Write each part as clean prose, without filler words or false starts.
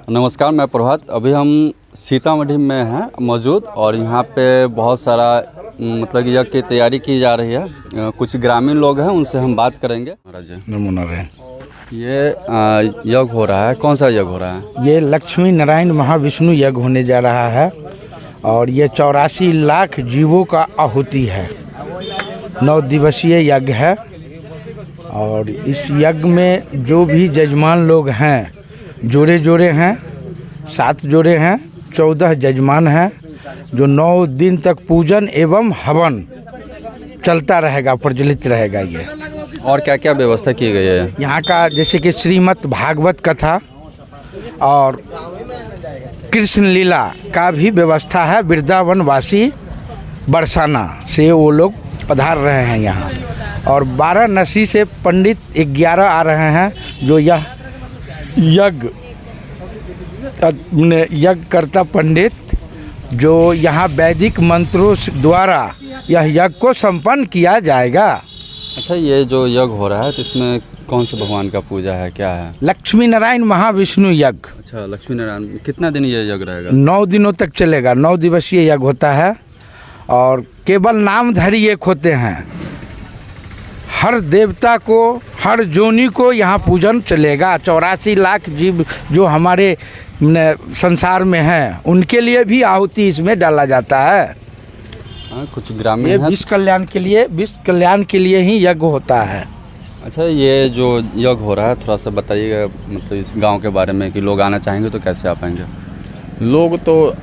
नमस्कार, मैं प्रभात। अभी हम सीतामढ़ी में हैं मौजूद और यहाँ पे बहुत सारा मतलब यज्ञ की तैयारी की जा रही है। कुछ ग्रामीण लोग हैं, उनसे हम बात करेंगे। महाराज नमूना रहे। ये यज्ञ हो रहा है, कौन सा यज्ञ हो रहा है? ये लक्ष्मी नारायण महाविष्णु यज्ञ होने जा रहा है और ये 84 लाख जीवों का आहुति है। 9 दिवसीय यज्ञ है और इस यज्ञ में जो भी जजमान लोग हैं, जोड़े जोड़े हैं, 7 जोड़े हैं, 14 जजमान हैं, जो 9 दिन तक पूजन एवं हवन चलता रहेगा, प्रज्वलित रहेगा। ये और क्या क्या व्यवस्था की गई है यहाँ का? जैसे कि श्रीमद् भागवत कथा और कृष्ण लीला का भी व्यवस्था है। वृंदावन वासी बरसाना से वो लोग पधार रहे हैं यहाँ और वाराणसी से पंडित 11 आ रहे हैं, जो यह यज्ञ करता पंडित जो यहाँ वैदिक मंत्रों द्वारा यह यज्ञ को संपन्न किया जाएगा। अच्छा, ये जो यज्ञ हो रहा है तो इसमें कौन से भगवान का पूजा है, क्या है? लक्ष्मी नारायण महाविष्णु यज्ञ। अच्छा, लक्ष्मी नारायण। कितना दिन ये यज्ञ रहेगा? 9 दिनों तक चलेगा। 9 दिवसीय यज्ञ होता है और केवल नामधारी एक होते हैं। हर देवता को, हर जोनी को यहाँ पूजन चलेगा। 84 लाख जीव जो हमारे संसार में हैं, उनके लिए भी आहुति इसमें डाला जाता है। कुछ ग्रामीण ये विश्व कल्याण के लिए ही यज्ञ होता है। अच्छा, ये जो यज्ञ हो रहा है थोड़ा सा बताइएगा, मतलब इस गांव के बारे में कि लोग आना चाहेंगे तो कैसे आ पाएंगे? लोग तो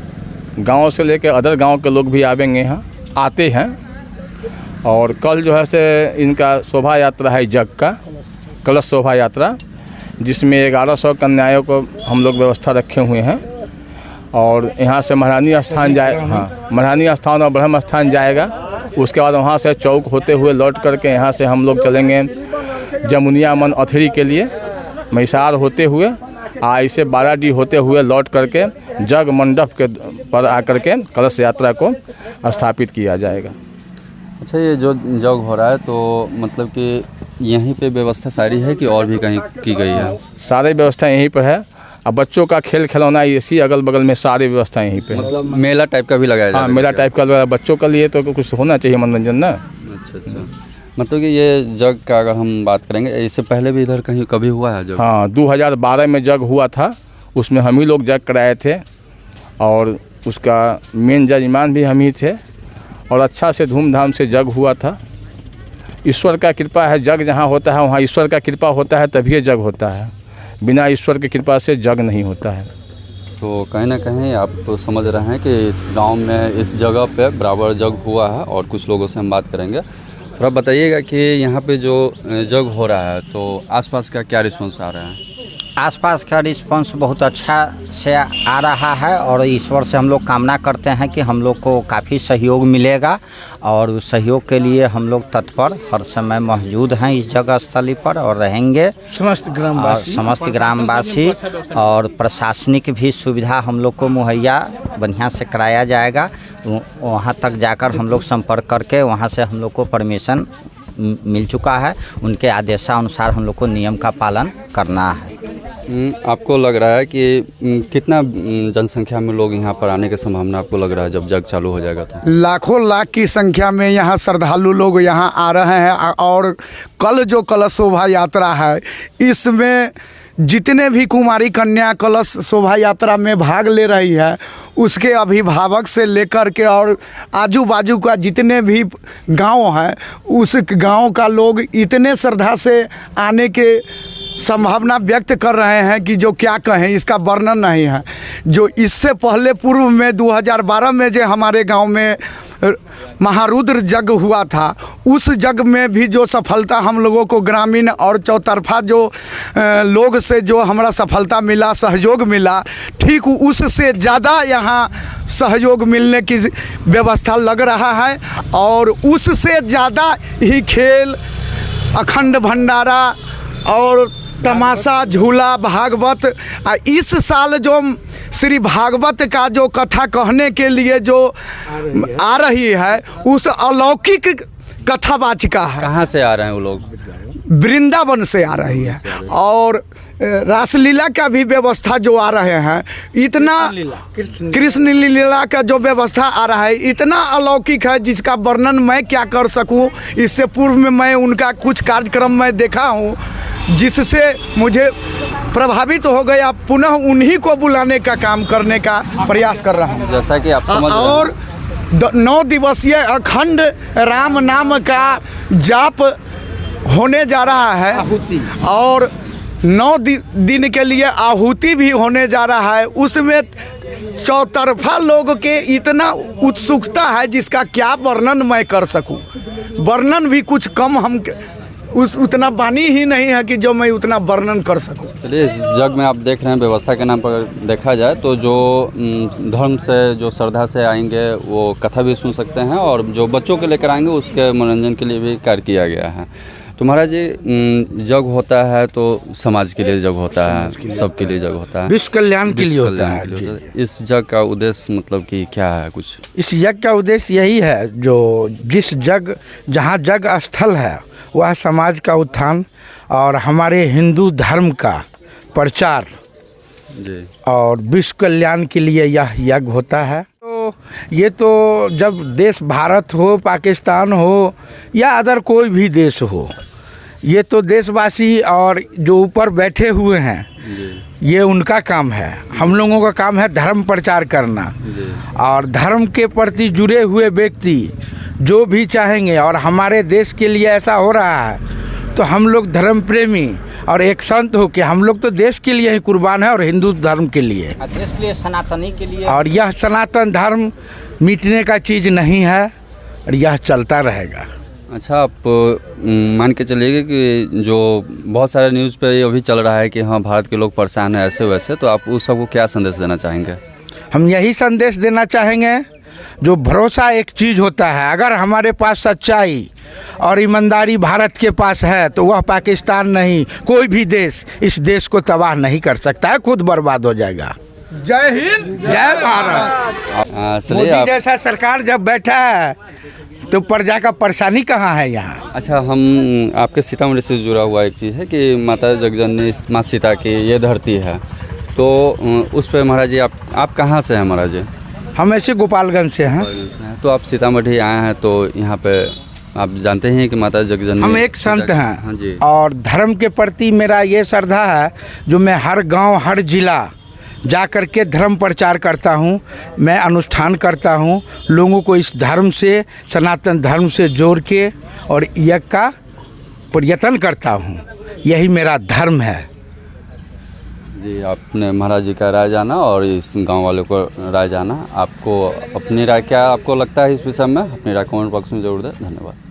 गांव से लेकर अदर गांव के लोग भी आवेंगे, यहाँ आते हैं। और कल जो है से इनका शोभा यात्रा है, यज्ञ का कलश शोभा यात्रा, जिसमें 1100 कन्याओं को हम लोग व्यवस्था रखे हुए हैं। और यहाँ से महारानी स्थान महारानी स्थान और ब्रह्म स्थान जाएगा। उसके बाद वहाँ से चौक होते हुए लौट करके यहाँ से हम लोग चलेंगे जमुनिया मन अथरी के लिए, महिसार होते हुए ऐसे 12D होते हुए लौट करके जग मंडप के पर आकर के कलश यात्रा को स्थापित किया जाएगा। अच्छा, ये जो यज्ञ हो रहा है तो मतलब कि यहीं पे व्यवस्था सारी है कि और भी कहीं की गई है? सारी व्यवस्था यहीं पर है। अब बच्चों का खेल खिलौना इसी अगल बगल में सारी व्यवस्था यहीं पे मतलब मेला टाइप का भी लगाया जाएगा? हाँ, मेला टाइप का बच्चों के लिए तो कुछ होना चाहिए मनोरंजन ना। अच्छा, मतलब कि ये यज्ञ का अगर हम बात करेंगे, इससे पहले भी इधर कहीं कभी हुआ है यज्ञ? हाँ, 2012 में यज्ञ हुआ था, उसमें हम ही लोग यज्ञ कराए थे और उसका मेन जजमान भी हम ही थे और अच्छा से धूमधाम से यज्ञ हुआ था। ईश्वर का कृपा है, यज्ञ जहाँ होता है वहाँ ईश्वर का कृपा होता है, तभी यज्ञ होता है। बिना ईश्वर की कृपा से यज्ञ नहीं होता है। तो कहीं ना कहीं आप तो समझ रहे हैं कि इस गांव में इस जगह पे बराबर यज्ञ हुआ है और कुछ लोगों से हम बात करेंगे। थोड़ा बताइएगा कि यहाँ पे जो यज्ञ हो रहा है तो आसपास का क्या रिस्पॉन्स आ रहा है? आसपास का रिस्पांस बहुत अच्छा से आ रहा है और ईश्वर से हम लोग कामना करते हैं कि हम लोग को काफ़ी सहयोग मिलेगा और उस सहयोग के लिए हम लोग तत्पर हर समय मौजूद हैं इस जगह स्थली पर और रहेंगे। समस्त ग्रामवासी और प्रशासनिक भी सुविधा हम लोग को मुहैया बढ़िया से कराया जाएगा। वहाँ तक जाकर हम लोग संपर्क करके वहाँ से हम लोग को परमिशन मिल चुका है। उनके आदेशानुसार हम लोग को नियम का पालन करना है। आपको लग रहा है कि कितना जनसंख्या में लोग यहाँ पर आने की संभावना आपको लग रहा है जब यज्ञ चालू हो जाएगा तो? लाखों लाख की संख्या में यहाँ श्रद्धालु लोग यहाँ आ रहे हैं और कल जो कलश शोभा यात्रा है इसमें जितने भी कुमारी कन्या कलश शोभा यात्रा में भाग ले रही है उसके अभिभावक से लेकर के और आजू बाजू का जितने भी गांव हैं उस गांव का लोग इतने श्रद्धा से आने के संभावना व्यक्त कर रहे हैं कि जो क्या कहें, इसका वर्णन नहीं है। जो इससे पहले पूर्व में 2012 में जो हमारे गांव में महारुद्र यज्ञ हुआ था, उस यज्ञ में भी जो सफलता हम लोगों को ग्रामीण और चौतरफा जो लोग से जो हमारा सफलता मिला, सहयोग मिला, ठीक उससे ज़्यादा यहाँ सहयोग मिलने की व्यवस्था लग रहा है और उससे ज़्यादा ही खेल, अखंड भंडारा और तमाशा, झूला, भागवत। इस साल जो श्री भागवत का जो कथा कहने के लिए जो आ रही है उस अलौकिक कथावाचिका है। कहाँ से आ रहे हैं वो लोग? वृंदावन से आ रही है और रासलीला का भी व्यवस्था जो आ रहे हैं, इतना कृष्ण लीला का जो व्यवस्था आ रहा है इतना अलौकिक है जिसका वर्णन मैं क्या कर सकूं। इससे पूर्व में मैं उनका कुछ कार्यक्रम मैं देखा हूं जिससे मुझे प्रभावित हो गया। पुनः उन्हीं को बुलाने का काम करने का प्रयास कर रहा हूं। जैसा कि आप समझ रहे हैं। और 9 दिवसीय अखंड राम नाम का जाप होने जा रहा है और 9 दिन के लिए आहुति भी होने जा रहा है। उसमें चौतरफा लोग के इतना उत्सुकता है जिसका क्या वर्णन मैं कर सकूं। वर्णन भी कुछ कम हम उतना बानी ही नहीं है कि जो मैं उतना वर्णन कर सकूं। चलिए, इस जग में आप देख रहे हैं व्यवस्था के नाम पर अगर देखा जाए तो जो धर्म से जो श्रद्धा से आएंगे वो कथा भी सुन सकते हैं और जो बच्चों के लेकर आएंगे उसके मनोरंजन के लिए भी कार्य किया गया है। तो महाराज जी, जग होता है तो समाज के लिए जग होता है, सबके लिए जग होता है, विश्व कल्याण के लिए होता है। इस जग का उद्देश्य मतलब कि क्या है कुछ? इस यज्ञ का उद्देश्य यही है, जो जिस जहाँ जग स्थल है वह समाज का उत्थान और हमारे हिंदू धर्म का प्रचार जी और विश्व कल्याण के लिए यह यज्ञ होता है। तो ये तो जब देश भारत हो, पाकिस्तान हो या अदर कोई भी देश हो, ये तो देशवासी और जो ऊपर बैठे हुए हैं ये उनका काम है। हम लोगों का काम है धर्म प्रचार करना और धर्म के प्रति जुड़े हुए व्यक्ति जो भी चाहेंगे। और हमारे देश के लिए ऐसा हो रहा है तो हम लोग धर्म प्रेमी और एक संत हो के हम लोग तो देश के लिए ही कुर्बान है और हिंदू धर्म के लिए, देश के लिए, सनातनी के लिए। और यह सनातन धर्म मिटने का चीज़ नहीं है और यह चलता रहेगा। अच्छा, आप मान के चलिए कि जो बहुत सारे न्यूज़ पे अभी चल रहा है कि हाँ भारत के लोग परेशान हैं ऐसे वैसे, तो आप उस सबको क्या संदेश देना चाहेंगे? हम यही संदेश देना चाहेंगे, जो भरोसा एक चीज़ होता है, अगर हमारे पास सच्चाई और ईमानदारी भारत के पास है तो वह पाकिस्तान नहीं, कोई भी देश इस देश को तबाह नहीं कर सकता है, खुद बर्बाद हो जाएगा। जय हिंद, जय भारत। चलिए मोदी जैसा सरकार जब बैठा है तो प्रजा का परेशानी कहाँ है यहाँ। अच्छा, हम आपके सीतामढ़ी से जुड़ा हुआ एक चीज़ है कि माता जगजननी माँ सीता की ये धरती है, तो उस पर महाराज जी आप कहाँ से हैं महाराज जी? हम ऐसे गोपालगंज से हैं। तो आप सीतामढ़ी आए हैं तो यहाँ पे आप जानते हैं कि माता जगजननी, हम एक संत हैं। हाँ जी। और धर्म के प्रति मेरा ये श्रद्धा है, जो मैं हर गांव हर जिला जा कर के धर्म प्रचार करता हूँ, मैं अनुष्ठान करता हूँ, लोगों को इस धर्म से, सनातन धर्म से जोड़ के और यज्ञ का प्रयत्न करता हूँ। यही मेरा धर्म है। जी, आपने महाराज जी का राय जाना और इस गांव वालों को राय जाना। आपको अपनी राय क्या आपको लगता है इस विषय में? अपनी राय कमेंट बॉक्स में जरूर दें। धन्यवाद।